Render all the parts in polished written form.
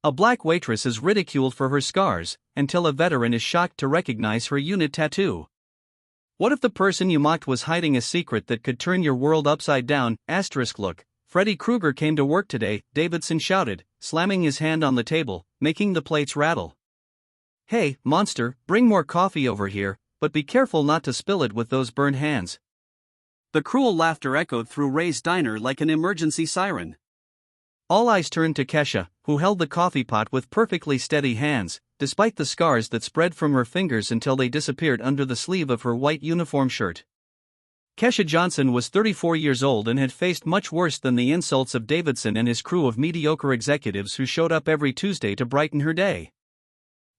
A black waitress is ridiculed for her scars, until a veteran is shocked to recognize her unit tattoo. What if the person you mocked was hiding a secret that could turn your world upside down? Look, Freddy Krueger came to work today, Davidson shouted, slamming his hand on the table, making the plates rattle. Hey, monster, bring more coffee over here, but be careful not to spill it with those burned hands. The cruel laughter echoed through Ray's diner like an emergency siren. All eyes turned to Kesha, who held the coffee pot with perfectly steady hands, despite the scars that spread from her fingers until they disappeared under the sleeve of her white uniform shirt. Kesha Johnson was 34 years old and had faced much worse than the insults of Davidson and his crew of mediocre executives who showed up every Tuesday to brighten her day.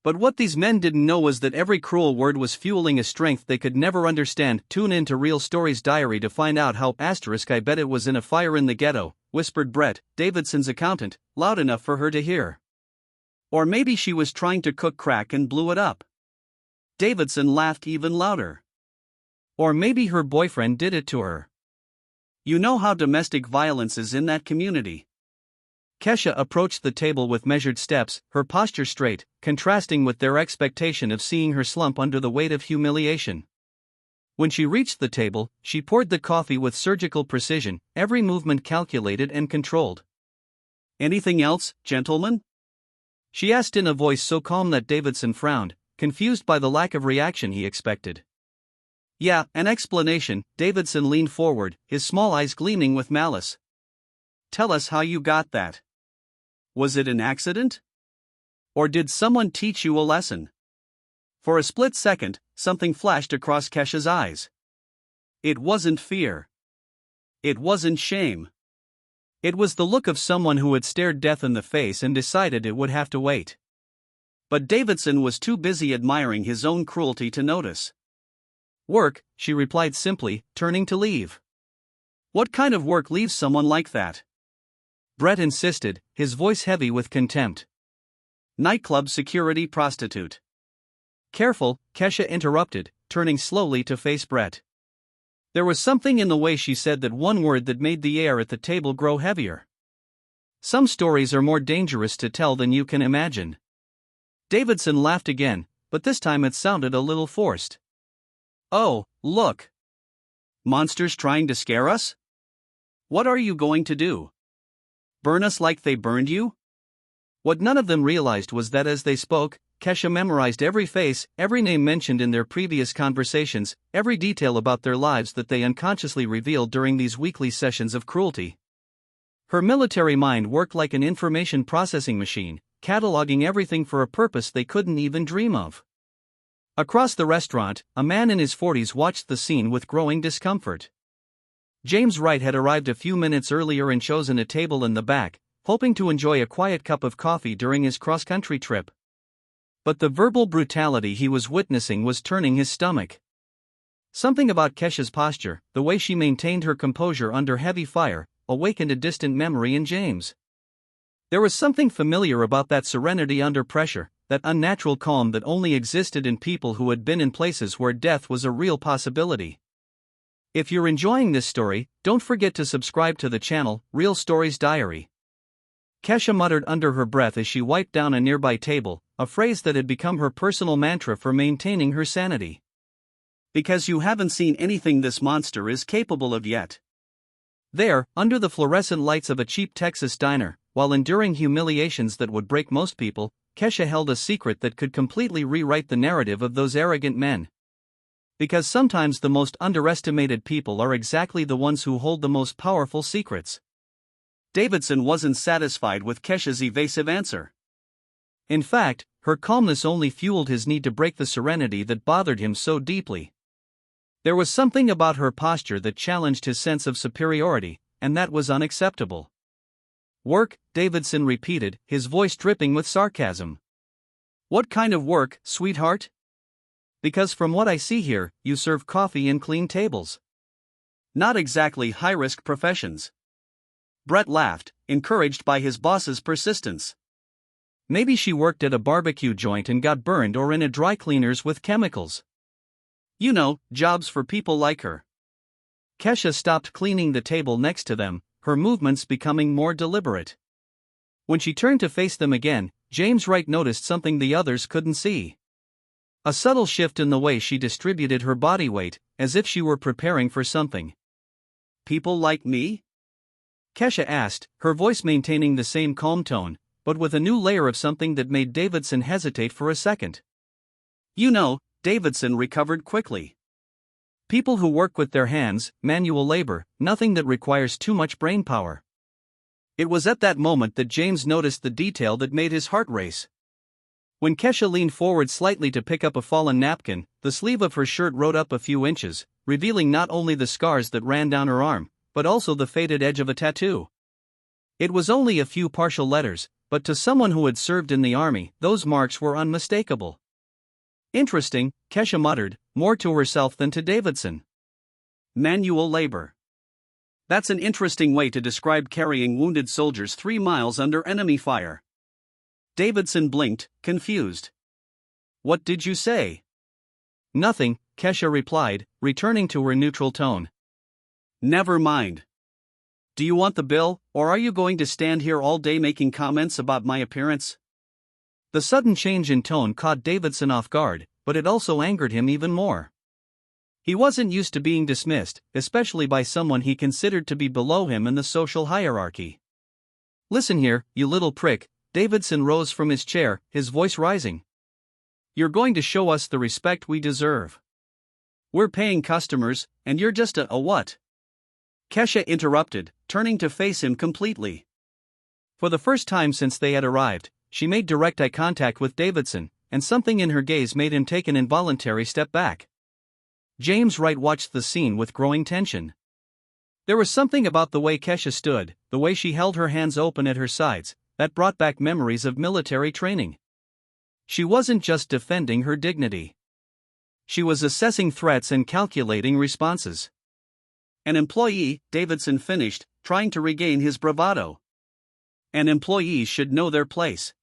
But what these men didn't know was that every cruel word was fueling a strength they could never understand. Tune in to Real Stories Diary to find out how. I bet it was in a fire in the ghetto, whispered Brett, Davidson's accountant, loud enough for her to hear. Or maybe she was trying to cook crack and blew it up. Davidson laughed even louder. Or maybe her boyfriend did it to her. You know how domestic violence is in that community. Kesha approached the table with measured steps, her posture straight, contrasting with their expectation of seeing her slump under the weight of humiliation. When she reached the table, she poured the coffee with surgical precision, every movement calculated and controlled. Anything else, gentlemen? She asked in a voice so calm that Davidson frowned, confused by the lack of reaction he expected. Yeah, an explanation. Davidson leaned forward, his small eyes gleaming with malice. Tell us how you got that. Was it an accident? Or did someone teach you a lesson? For a split second, something flashed across Kesha's eyes. It wasn't fear. It wasn't shame. It was the look of someone who had stared death in the face and decided it would have to wait. But Davidson was too busy admiring his own cruelty to notice. Work, she replied simply, turning to leave. What kind of work leaves someone like that? Brett insisted, his voice heavy with contempt. Nightclub security prostitute. Careful, Kesha interrupted, turning slowly to face Brett. There was something in the way she said that one word that made the air at the table grow heavier. Some stories are more dangerous to tell than you can imagine. Davidson laughed again, but this time it sounded a little forced. Oh, look. Monsters trying to scare us? What are you going to do? Burn us like they burned you? What none of them realized was that as they spoke, Kesha memorized every face, every name mentioned in their previous conversations, every detail about their lives that they unconsciously revealed during these weekly sessions of cruelty. Her military mind worked like an information processing machine, cataloging everything for a purpose they couldn't even dream of. Across the restaurant, a man in his 40s watched the scene with growing discomfort. James Wright had arrived a few minutes earlier and chosen a table in the back, hoping to enjoy a quiet cup of coffee during his cross-country trip. But the verbal brutality he was witnessing was turning his stomach. Something about Kesha's posture, the way she maintained her composure under heavy fire, awakened a distant memory in James. There was something familiar about that serenity under pressure, that unnatural calm that only existed in people who had been in places where death was a real possibility. If you're enjoying this story, don't forget to subscribe to the channel, Real Stories Diary. Kesha muttered under her breath as she wiped down a nearby table, a phrase that had become her personal mantra for maintaining her sanity. Because you haven't seen anything this monster is capable of yet. There, under the fluorescent lights of a cheap Texas diner, while enduring humiliations that would break most people, Kesha held a secret that could completely rewrite the narrative of those arrogant men. Because sometimes the most underestimated people are exactly the ones who hold the most powerful secrets. Davidson wasn't satisfied with Kesha's evasive answer. In fact, her calmness only fueled his need to break the serenity that bothered him so deeply. There was something about her posture that challenged his sense of superiority, and that was unacceptable. Work, Davidson repeated, his voice dripping with sarcasm. What kind of work, sweetheart? Because from what I see here, you serve coffee and clean tables. Not exactly high-risk professions. Brett laughed, encouraged by his boss's persistence. Maybe she worked at a barbecue joint and got burned, or in a dry cleaners with chemicals. You know, jobs for people like her. Kesha stopped cleaning the table next to them, her movements becoming more deliberate. When she turned to face them again, James Wright noticed something the others couldn't see. A subtle shift in the way she distributed her body weight, as if she were preparing for something. People like me? Kesha asked, her voice maintaining the same calm tone, but with a new layer of something that made Davidson hesitate for a second. You know, Davidson recovered quickly. People who work with their hands, manual labor, nothing that requires too much brain power. It was at that moment that James noticed the detail that made his heart race. When Kesha leaned forward slightly to pick up a fallen napkin, the sleeve of her shirt rode up a few inches, revealing not only the scars that ran down her arm, but also the faded edge of a tattoo. It was only a few partial letters, but to someone who had served in the army, those marks were unmistakable. Interesting, Kesha muttered, more to herself than to Davidson. Manual labor. That's an interesting way to describe carrying wounded soldiers 3 miles under enemy fire. Davidson blinked, confused. What did you say? Nothing, Kesha replied, returning to her neutral tone. Never mind. Do you want the bill, or are you going to stand here all day making comments about my appearance? The sudden change in tone caught Davidson off guard, but it also angered him even more. He wasn't used to being dismissed, especially by someone he considered to be below him in the social hierarchy. Listen here, you little prick, Davidson rose from his chair, his voice rising. You're going to show us the respect we deserve. We're paying customers, and you're just a what? Kesha interrupted, turning to face him completely. For the first time since they had arrived, she made direct eye contact with Davidson, and something in her gaze made him take an involuntary step back. James Wright watched the scene with growing tension. There was something about the way Kesha stood, the way she held her hands open at her sides, that brought back memories of military training. She wasn't just defending her dignity. She was assessing threats and calculating responses. An employee, Davidson finished, trying to regain his bravado. An employee should know their place.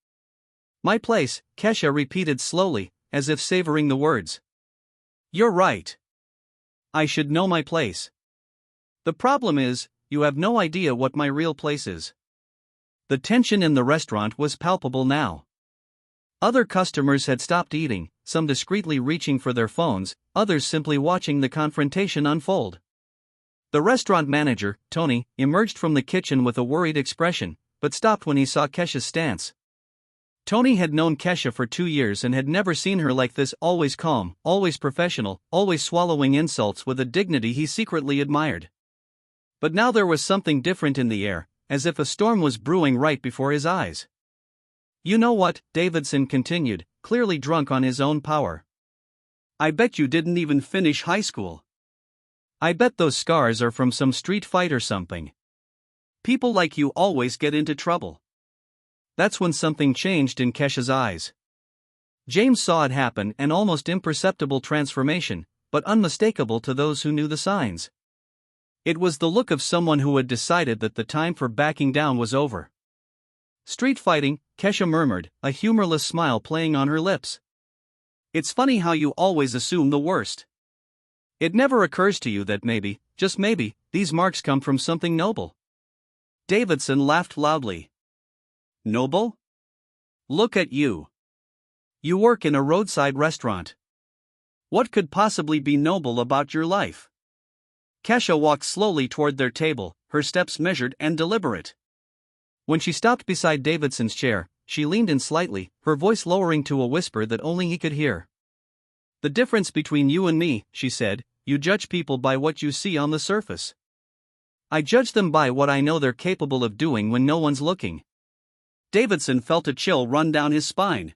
My place, Kesha repeated slowly, as if savoring the words. You're right. I should know my place. The problem is, you have no idea what my real place is. The tension in the restaurant was palpable now. Other customers had stopped eating, some discreetly reaching for their phones, others simply watching the confrontation unfold. The restaurant manager, Tony, emerged from the kitchen with a worried expression, but stopped when he saw Kesha's stance. Tony had known Kesha for 2 years and had never seen her like this, always calm, always professional, always swallowing insults with a dignity he secretly admired. But now there was something different in the air, as if a storm was brewing right before his eyes. You know what, Davidson continued, clearly drunk on his own power. I bet you didn't even finish high school. I bet those scars are from some street fight or something. People like you always get into trouble. That's when something changed in Kesha's eyes. James saw it happen, an almost imperceptible transformation, but unmistakable to those who knew the signs. It was the look of someone who had decided that the time for backing down was over. Street fighting, Kesha murmured, a humorless smile playing on her lips. It's funny how you always assume the worst. It never occurs to you that maybe, just maybe, these marks come from something noble. Davidson laughed loudly. Noble? Look at you. You work in a roadside restaurant. What could possibly be noble about your life? Kesha walked slowly toward their table, her steps measured and deliberate. When she stopped beside Davidson's chair, she leaned in slightly, her voice lowering to a whisper that only he could hear. The difference between you and me, she said, you judge people by what you see on the surface. I judge them by what I know they're capable of doing when no one's looking. Davidson felt a chill run down his spine.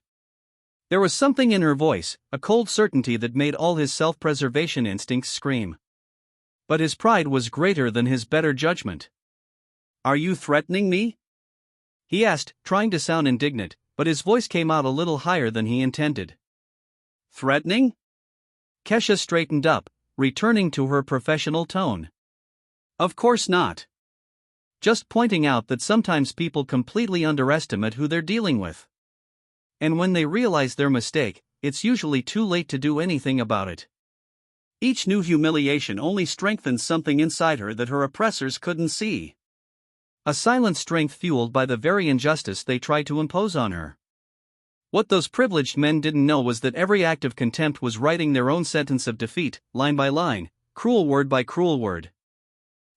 There was something in her voice, a cold certainty that made all his self-preservation instincts scream. But his pride was greater than his better judgment. Are you threatening me? He asked, trying to sound indignant, but his voice came out a little higher than he intended. Threatening? Kesha straightened up, returning to her professional tone. Of course not. Just pointing out that sometimes people completely underestimate who they're dealing with. And when they realize their mistake, it's usually too late to do anything about it. Each new humiliation only strengthens something inside her that her oppressors couldn't see. A silent strength fueled by the very injustice they tried to impose on her. What those privileged men didn't know was that every act of contempt was writing their own sentence of defeat, line by line, cruel word by cruel word.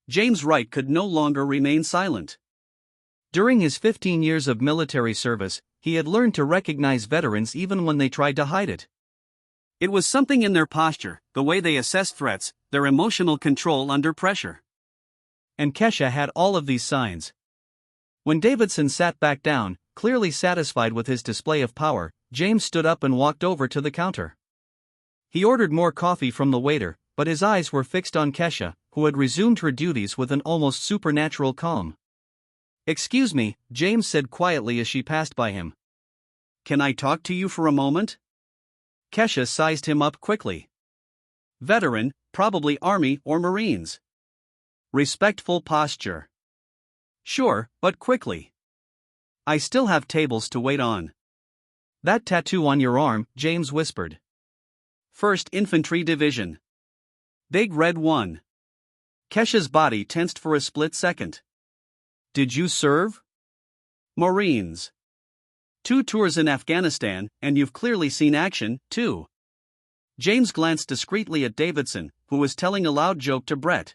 James Wright could no longer remain silent. During his 15 years of military service, he had learned to recognize veterans even when they tried to hide it. It was something in their posture, the way they assessed threats, their emotional control under pressure. And Kesha had all of these signs. When Davidson sat back down, clearly satisfied with his display of power, James stood up and walked over to the counter. He ordered more coffee from the waiter, but his eyes were fixed on Kesha, who had resumed her duties with an almost supernatural calm. "Excuse me," James said quietly as she passed by him. "Can I talk to you for a moment?" Kesha sized him up quickly. Veteran, probably Army or Marines. Respectful posture. "Sure, but quickly. I still have tables to wait on." "That tattoo on your arm," James whispered. "1st Infantry Division. Big Red 1. Kesha's body tensed for a split second. "Did you serve?" "Marines. 2 tours in Afghanistan, and you've clearly seen action, too." James glanced discreetly at Davidson, who was telling a loud joke to Brett.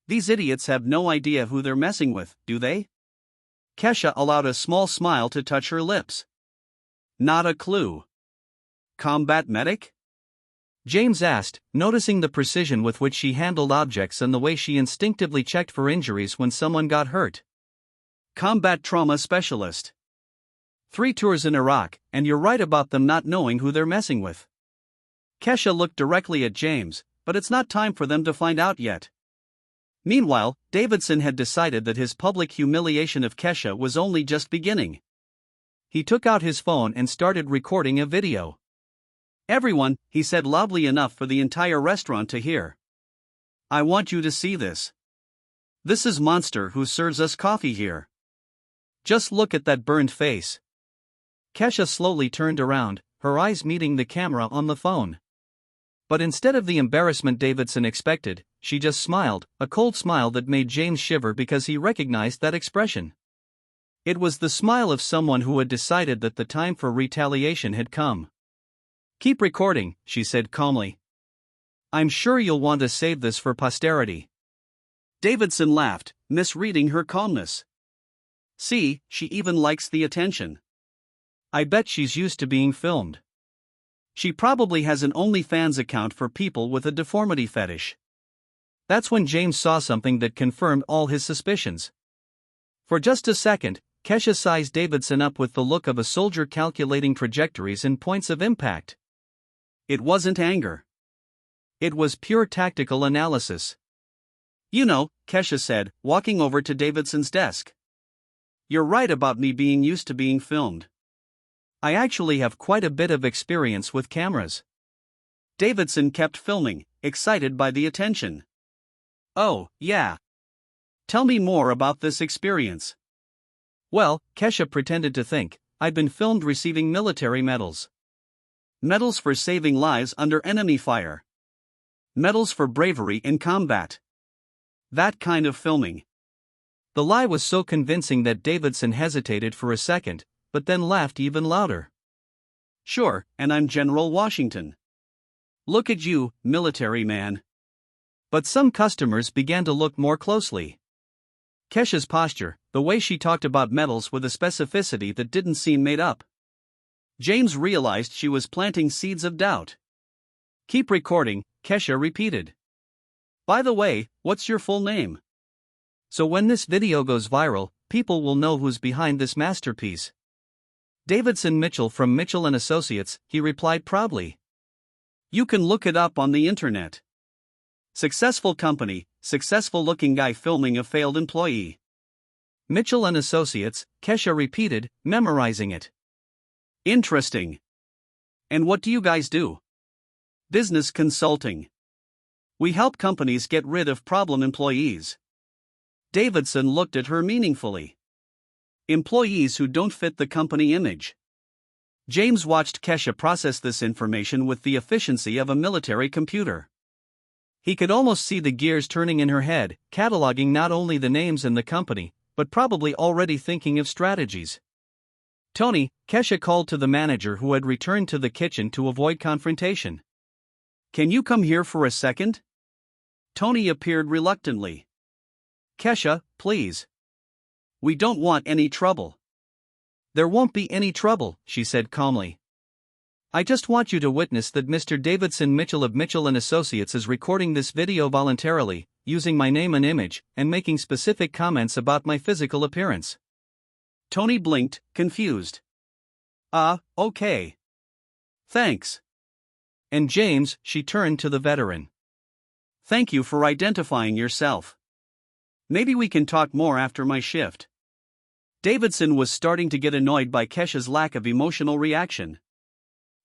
"These idiots have no idea who they're messing with, do they?" Kesha allowed a small smile to touch her lips. "Not a clue." "Combat medic?" James asked, noticing the precision with which she handled objects and the way she instinctively checked for injuries when someone got hurt. "Combat trauma specialist. 3 tours in Iraq, and you're right about them not knowing who they're messing with." Kesha looked directly at James, but it's not time for them to find out yet. Meanwhile, Davidson had decided that his public humiliation of Kesha was only just beginning. He took out his phone and started recording a video. "Everyone," he said loudly enough for the entire restaurant to hear. "I want you to see this. This is Monster who serves us coffee here. Just look at that burned face." Kesha slowly turned around, her eyes meeting the camera on the phone. But instead of the embarrassment Davidson expected, she just smiled, a cold smile that made James shiver because he recognized that expression. It was the smile of someone who had decided that the time for retaliation had come. "Keep recording," she said calmly. "I'm sure you'll want to save this for posterity." Davidson laughed, misreading her calmness. "See, she even likes the attention. I bet she's used to being filmed. She probably has an OnlyFans account for people with a deformity fetish." That's when James saw something that confirmed all his suspicions. For just a second, Kesha sized Davidson up with the look of a soldier calculating trajectories and points of impact. It wasn't anger. It was pure tactical analysis. "You know," Kesha said, walking over to Davidson's desk. "You're right about me being used to being filmed. I actually have quite a bit of experience with cameras." Davidson kept filming, excited by the attention. "Oh, yeah. Tell me more about this experience." "Well," Kesha pretended to think, "I'd been filmed receiving military medals. Medals for saving lives under enemy fire. Medals for bravery in combat. That kind of filming." The lie was so convincing that Davidson hesitated for a second, but then laughed even louder. "Sure, and I'm General Washington. Look at you, military man." But some customers began to look more closely. Kesha's posture, the way she talked about medals with a specificity that didn't seem made up. James realized she was planting seeds of doubt. "Keep recording," Kesha repeated. "By the way, what's your full name? So when this video goes viral, people will know who's behind this masterpiece." "Davidson Mitchell from Mitchell & Associates," he replied proudly. "You can look it up on the internet. Successful company, successful looking guy filming a failed employee." "Mitchell & Associates," Kesha repeated, memorizing it. "Interesting. And what do you guys do?" "Business consulting. We help companies get rid of problem employees." Davidson looked at her meaningfully. "Employees who don't fit the company image." James watched Kesha process this information with the efficiency of a military computer. He could almost see the gears turning in her head, cataloging not only the names and the company, but probably already thinking of strategies. Tony, Kesha called to the manager who had returned to the kitchen to avoid confrontation. Can you come here for a second? Tony appeared reluctantly. Kesha, please. We don't want any trouble. There won't be any trouble, she said calmly. I just want you to witness that Mr. Davidson Mitchell of Mitchell & Associates is recording this video voluntarily, using my name and image, and making specific comments about my physical appearance. Tony blinked, confused. Okay. Thanks. And James, she turned to the veteran. Thank you for identifying yourself. Maybe we can talk more after my shift. Davidson was starting to get annoyed by Kesha's lack of emotional reaction.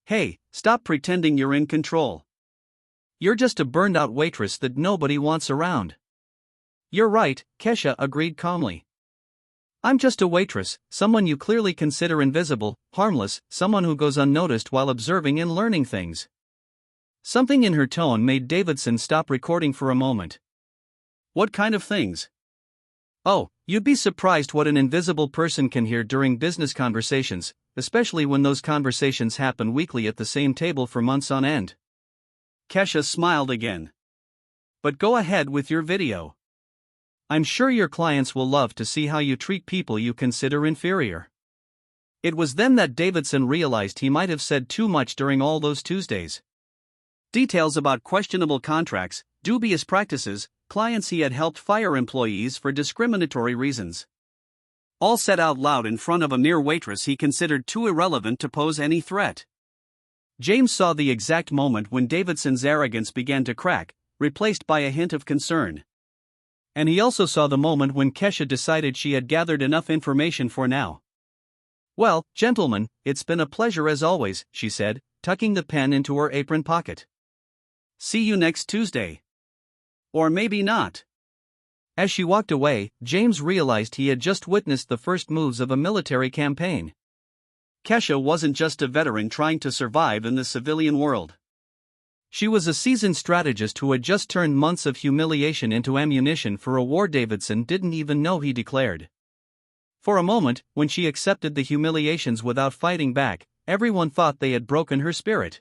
Hey, stop pretending you're in control. You're just a burned-out waitress that nobody wants around. You're right, Kesha agreed calmly. I'm just a waitress, someone you clearly consider invisible, harmless, someone who goes unnoticed while observing and learning things. Something in her tone made Davidson stop recording for a moment. What kind of things? Oh, you'd be surprised what an invisible person can hear during business conversations, especially when those conversations happen weekly at the same table for months on end. Kesha smiled again. But go ahead with your video. I'm sure your clients will love to see how you treat people you consider inferior. It was then that Davidson realized he might have said too much during all those Tuesdays. Details about questionable contracts, dubious practices, clients he had helped fire employees for discriminatory reasons. All said out loud in front of a mere waitress he considered too irrelevant to pose any threat. James saw the exact moment when Davidson's arrogance began to crack, replaced by a hint of concern. And he also saw the moment when Kesha decided she had gathered enough information for now. Well, gentlemen, it's been a pleasure as always, she said, tucking the pen into her apron pocket. See you next Tuesday. Or maybe not. As she walked away, James realized he had just witnessed the first moves of a military campaign. Kesha wasn't just a veteran trying to survive in the civilian world. She was a seasoned strategist who had just turned months of humiliation into ammunition for a war Davidson didn't even know he declared. For a moment, when she accepted the humiliations without fighting back, everyone thought they had broken her spirit.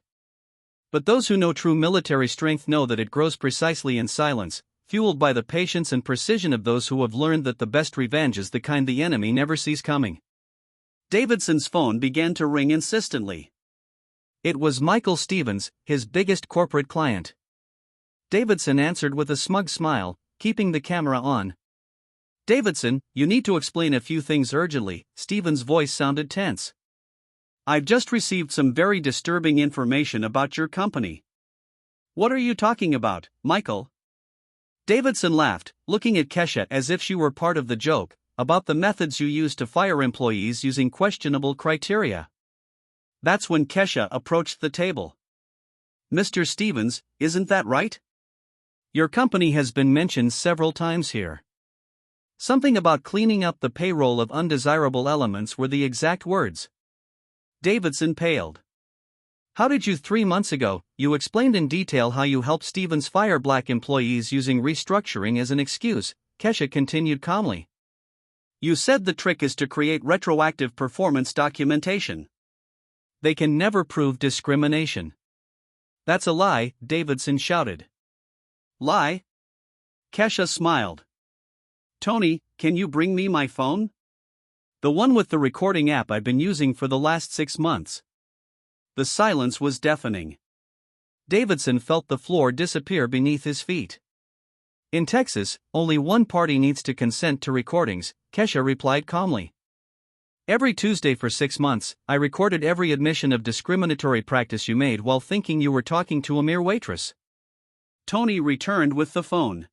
But those who know true military strength know that it grows precisely in silence, fueled by the patience and precision of those who have learned that the best revenge is the kind the enemy never sees coming. Davidson's phone began to ring insistently. It was Michael Stevens, his biggest corporate client. Davidson answered with a smug smile, keeping the camera on. Davidson, you need to explain a few things urgently, Stevens' voice sounded tense. I've just received some very disturbing information about your company. What are you talking about, Michael? Davidson laughed, looking at Kesha as if she were part of the joke, about the methods you use to fire employees using questionable criteria. That's when Kesha approached the table. Mr. Stevens, isn't that right? Your company has been mentioned several times here. Something about cleaning up the payroll of undesirable elements were the exact words. Davidson paled. How did you 3 months ago, you explained in detail how you helped Stevens fire black employees using restructuring as an excuse, Kesha continued calmly. You said the trick is to create retroactive performance documentation. They can never prove discrimination. That's a lie, Davidson shouted. Lie? Kesha smiled. Tony, can you bring me my phone? The one with the recording app I've been using for the last 6 months. The silence was deafening. Davidson felt the floor disappear beneath his feet. In Texas, only one party needs to consent to recordings, Kesha replied calmly. Every Tuesday for 6 months, I recorded every admission of discriminatory practice you made while thinking you were talking to a mere waitress. Tony returned with the phone.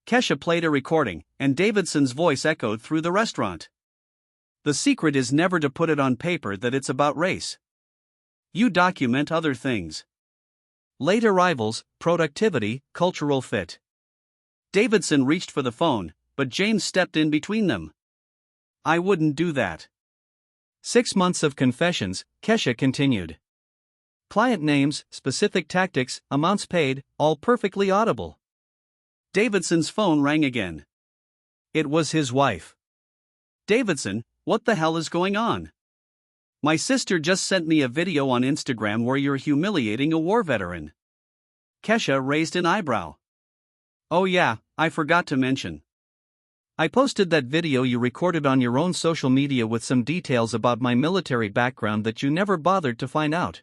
Kesha played a recording, and Davidson's voice echoed through the restaurant. The secret is never to put it on paper that it's about race. You document other things. Late arrivals, productivity, cultural fit. Davidson reached for the phone, but James stepped in between them. I wouldn't do that. 6 months of confessions, Kesha continued. Client names, specific tactics, amounts paid, all perfectly audible. Davidson's phone rang again. It was his wife. Davidson, what the hell is going on? My sister just sent me a video on Instagram where you're humiliating a war veteran. Kesha raised an eyebrow. Oh yeah, I forgot to mention. I posted that video you recorded on your own social media with some details about my military background that you never bothered to find out.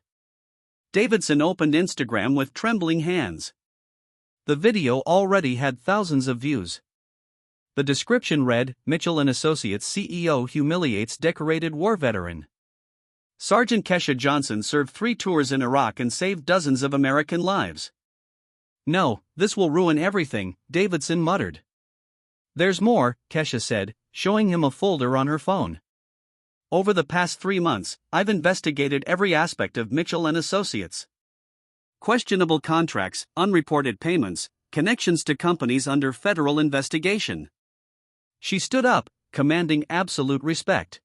Davidson opened Instagram with trembling hands. The video already had thousands of views. The description read, Mitchell & Associates CEO humiliates decorated war veteran. Sergeant Kesha Johnson served 3 tours in Iraq and saved dozens of American lives. No, this will ruin everything, Davidson muttered. There's more, Kesha said, showing him a folder on her phone. Over the past 3 months, I've investigated every aspect of Mitchell & Associates. Questionable contracts, unreported payments, connections to companies under federal investigation. She stood up, commanding absolute respect.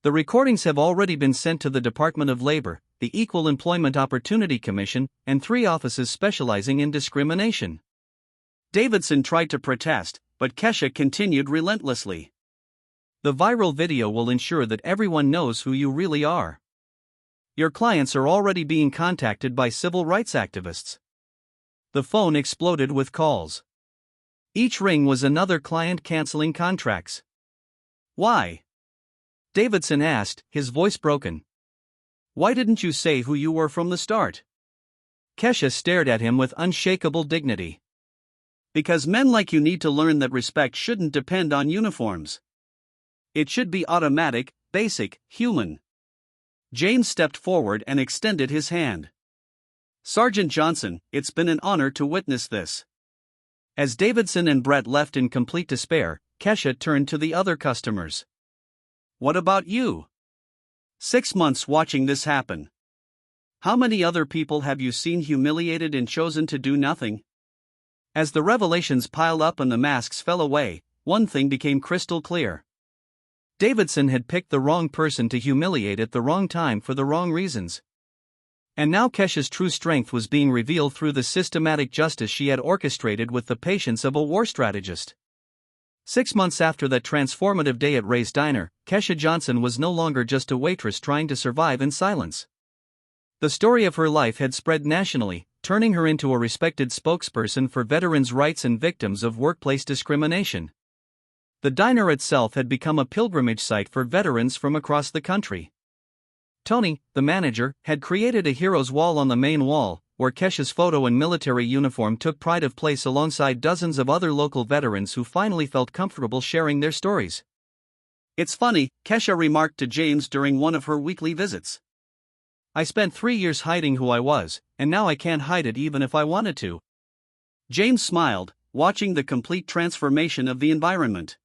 The recordings have already been sent to the Department of Labor, the Equal Employment Opportunity Commission, and 3 offices specializing in discrimination. Davidson tried to protest, but Kesha continued relentlessly. The viral video will ensure that everyone knows who you really are. Your clients are already being contacted by civil rights activists. The phone exploded with calls. Each ring was another client canceling contracts. Why? Davidson asked, his voice broken. Why didn't you say who you were from the start? Kesha stared at him with unshakable dignity. Because men like you need to learn that respect shouldn't depend on uniforms. It should be automatic, basic, human. James stepped forward and extended his hand. Sergeant Johnson, it's been an honor to witness this. As Davidson and Brett left in complete despair, Kesha turned to the other customers. What about you? 6 months watching this happen. How many other people have you seen humiliated and chosen to do nothing? As the revelations piled up and the masks fell away, one thing became crystal clear. Davidson had picked the wrong person to humiliate at the wrong time for the wrong reasons. And now Kesha's true strength was being revealed through the systematic justice she had orchestrated with the patience of a war strategist. 6 months after that transformative day at Ray's Diner, Kesha Johnson was no longer just a waitress trying to survive in silence. The story of her life had spread nationally, turning her into a respected spokesperson for veterans' rights and victims of workplace discrimination. The diner itself had become a pilgrimage site for veterans from across the country. Tony, the manager, had created a hero's wall on the main wall, where Kesha's photo and military uniform took pride of place alongside dozens of other local veterans who finally felt comfortable sharing their stories. It's funny, Kesha remarked to James during one of her weekly visits. I spent 3 years hiding who I was, and now I can't hide it even if I wanted to. James smiled, watching the complete transformation of the environment.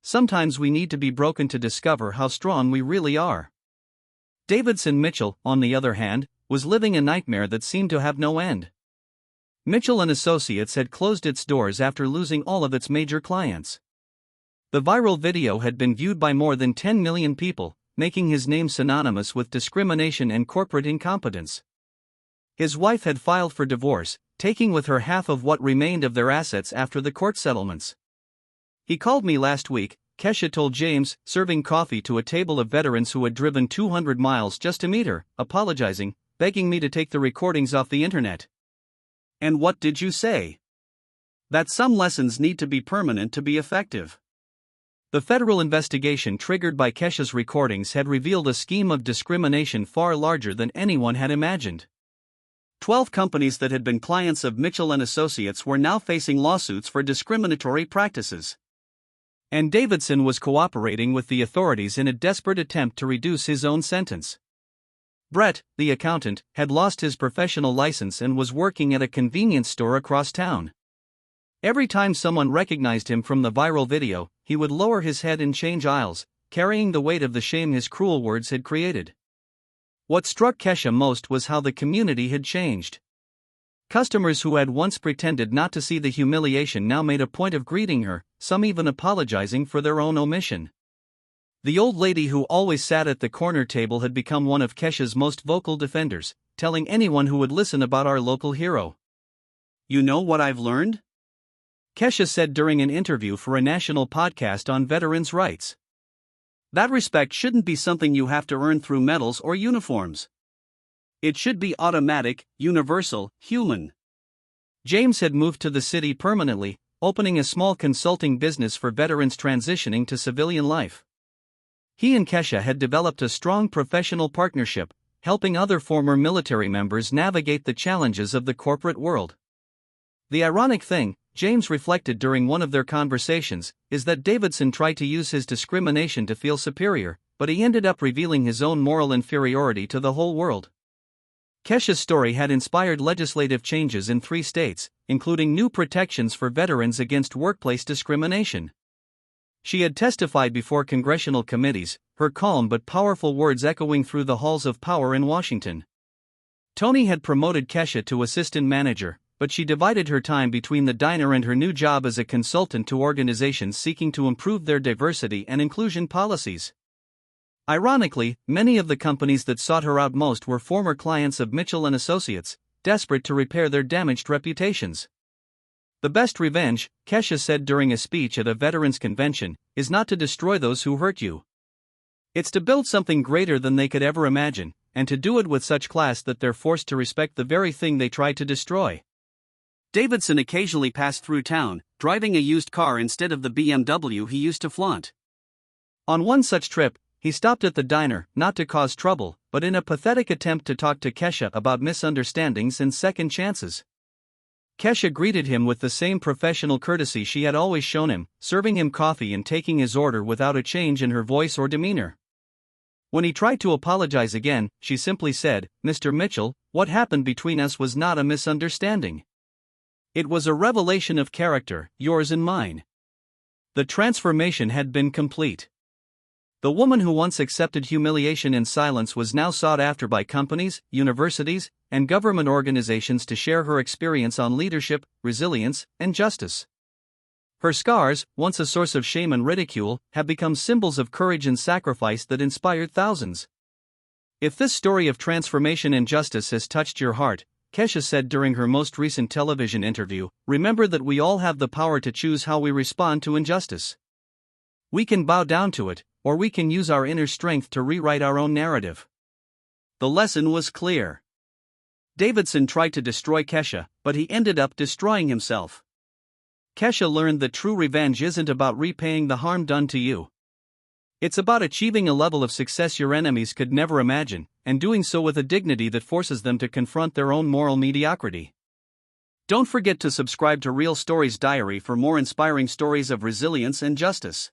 Sometimes we need to be broken to discover how strong we really are. Davidson Mitchell, on the other hand, was living a nightmare that seemed to have no end. Mitchell & Associates had closed its doors after losing all of its major clients. The viral video had been viewed by more than 10 million people, making his name synonymous with discrimination and corporate incompetence. His wife had filed for divorce, taking with her half of what remained of their assets after the court settlements. He called me last week, Kesha told James, serving coffee to a table of veterans who had driven 200 miles just to meet her, apologizing, begging me to take the recordings off the internet. And what did you say? That some lessons need to be permanent to be effective. The federal investigation triggered by Kesha's recordings had revealed a scheme of discrimination far larger than anyone had imagined. 12 companies that had been clients of Mitchell & Associates were now facing lawsuits for discriminatory practices. And Davidson was cooperating with the authorities in a desperate attempt to reduce his own sentence. Brett, the accountant, had lost his professional license and was working at a convenience store across town. Every time someone recognized him from the viral video, he would lower his head and change aisles, carrying the weight of the shame his cruel words had created. What struck Kesha most was how the community had changed. Customers who had once pretended not to see the humiliation now made a point of greeting her, some even apologizing for their own omission. The old lady who always sat at the corner table had become one of Kesha's most vocal defenders, telling anyone who would listen about our local hero. You know what I've learned? Kesha said during an interview for a national podcast on veterans' rights. That respect shouldn't be something you have to earn through medals or uniforms. It should be automatic, universal, human. James had moved to the city permanently, opening a small consulting business for veterans transitioning to civilian life. He and Kesha had developed a strong professional partnership, helping other former military members navigate the challenges of the corporate world. The ironic thing, James reflected during one of their conversations, is that Davidson tried to use his discrimination to feel superior, but he ended up revealing his own moral inferiority to the whole world. Kesha's story had inspired legislative changes in 3 states, including new protections for veterans against workplace discrimination. She had testified before congressional committees, her calm but powerful words echoing through the halls of power in Washington. Tony had promoted Kesha to assistant manager, but she divided her time between the diner and her new job as a consultant to organizations seeking to improve their diversity and inclusion policies. Ironically, many of the companies that sought her out most were former clients of Mitchell & Associates, desperate to repair their damaged reputations. The best revenge, Kesha said during a speech at a veterans convention, is not to destroy those who hurt you. It's to build something greater than they could ever imagine, and to do it with such class that they're forced to respect the very thing they tried to destroy. Davidson occasionally passed through town, driving a used car instead of the BMW he used to flaunt. On one such trip, he stopped at the diner, not to cause trouble, but in a pathetic attempt to talk to Kesha about misunderstandings and second chances. Kesha greeted him with the same professional courtesy she had always shown him, serving him coffee and taking his order without a change in her voice or demeanor. When he tried to apologize again, she simply said, "Mr. Mitchell, what happened between us was not a misunderstanding. It was a revelation of character, yours and mine." The transformation had been complete. The woman who once accepted humiliation in silence was now sought after by companies, universities, and government organizations to share her experience on leadership, resilience, and justice. Her scars, once a source of shame and ridicule, have become symbols of courage and sacrifice that inspired thousands. If this story of transformation and justice has touched your heart, Kesha said during her most recent television interview, remember that we all have the power to choose how we respond to injustice. We can bow down to it, or we can use our inner strength to rewrite our own narrative. The lesson was clear. Davidson tried to destroy Kesha, but he ended up destroying himself. Kesha learned that true revenge isn't about repaying the harm done to you. It's about achieving a level of success your enemies could never imagine, and doing so with a dignity that forces them to confront their own moral mediocrity. Don't forget to subscribe to Real Stories Diary for more inspiring stories of resilience and justice.